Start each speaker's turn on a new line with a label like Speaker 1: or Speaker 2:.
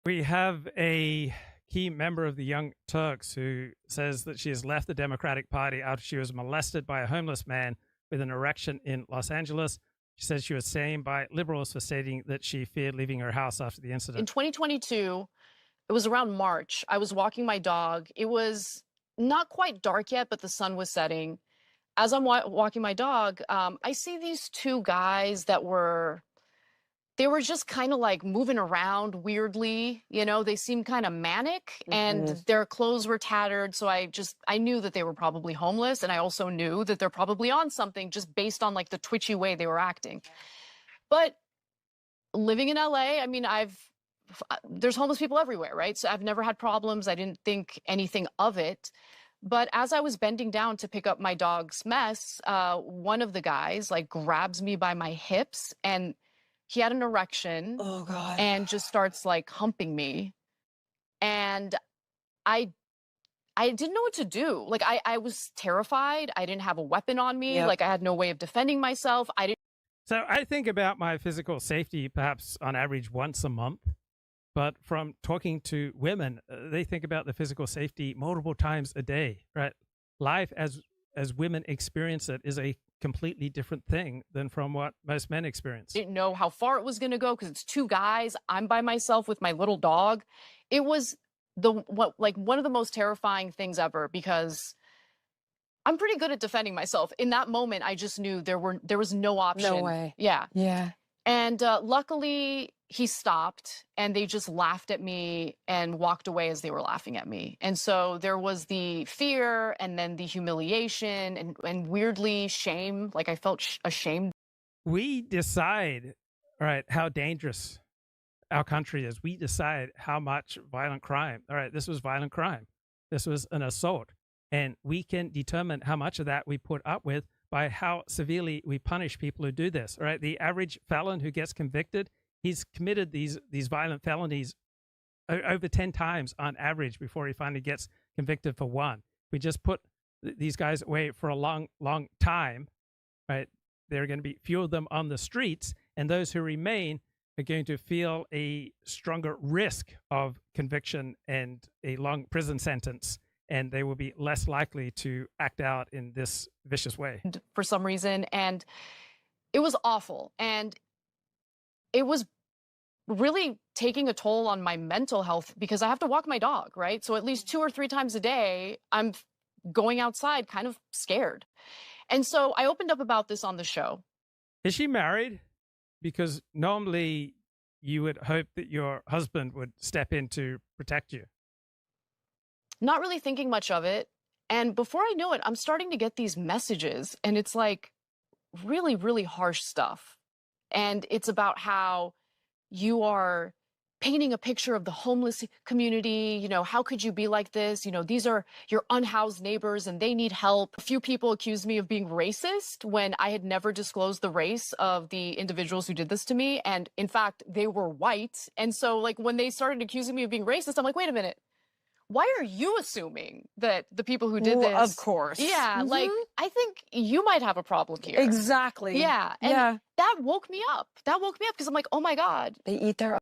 Speaker 1: We have a key member of the Young Turks who says that she has left the Democratic Party after she was molested by a homeless man with an erection in Los Angeles. She says she was shamed by liberals for stating that she feared leaving her house after the
Speaker 2: In
Speaker 1: incident.
Speaker 2: 2022, it was around March. I was walking my dog. It was not quite dark yet, but the sun was setting. As I'm walking my dog, I see these two guys that they were just kind of like moving around weirdly. You know, they seemed kind of manic and their clothes were tattered. So I knew that they were probably homeless. And I also knew that they're probably on something just based on like the twitchy way they were acting. But living in LA, I mean, there's homeless people everywhere, right? So I've never had problems. I didn't think anything of it. But as I was bending down to pick up my dog's mess, one of the guys like grabs me by my hips and he had an erection.
Speaker 3: Oh, God.
Speaker 2: And just starts like humping me. And I didn't know what to do. Like I was terrified. I didn't have a weapon on me.
Speaker 3: Yep.
Speaker 2: Like I had no way of defending myself.
Speaker 1: So I think about my physical safety perhaps on average once a month. But from talking to women, they think about the physical safety multiple times a day, right? Life as women experience it is a completely different thing than from what most men experience.
Speaker 2: Didn't know how far it was going to go because it's two guys. I'm by myself with my little dog. It was one of the most terrifying things ever because I'm pretty good at defending myself. In that moment, I just knew there was no option.
Speaker 3: No way.
Speaker 2: Yeah.
Speaker 3: Yeah.
Speaker 2: And luckily, he stopped and they just laughed at me and walked away as they were laughing at me. And so there was the fear and then the humiliation and weirdly shame. Like I felt ashamed.
Speaker 1: We decide, right, how dangerous our country is. We decide how much violent crime. All right, this was violent crime. This was an assault. And we can determine how much of that we put up with by how severely we punish people who do this. All right, the average felon who gets convicted, he's committed these violent felonies over 10 times on average before he finally gets convicted for one. We just put these guys away for a long, long time, right? There are going to be fewer of them on the streets, and those who remain are going to feel a stronger risk of conviction and a long prison sentence, and they will be less likely to act out in this vicious way.
Speaker 2: For some reason, and it was awful. And it was really taking a toll on my mental health because I have to walk my dog, right? So at least 2 or 3 times a day, I'm going outside kind of scared. And so I opened up about this on the show.
Speaker 1: Is she married? Because normally you would hope that your husband would step in to protect you.
Speaker 2: Not really thinking much of it. And before I know it, I'm starting to get these messages and it's like really, really harsh stuff. And it's about how you are painting a picture of the homeless community. You know, how could you be like this? You know, these are your unhoused neighbors and they need help. A few people accused me of being racist when I had never disclosed the race of the individuals who did this to me. And in fact, they were white. And so like when they started accusing me of being racist, I'm like, wait a minute. Why are you assuming that the people who did this?
Speaker 3: Of course.
Speaker 2: Yeah, like, I think you might have a problem here.
Speaker 3: Exactly.
Speaker 2: Yeah, and that woke me up. That woke me up because I'm like, oh my God.
Speaker 3: They eat their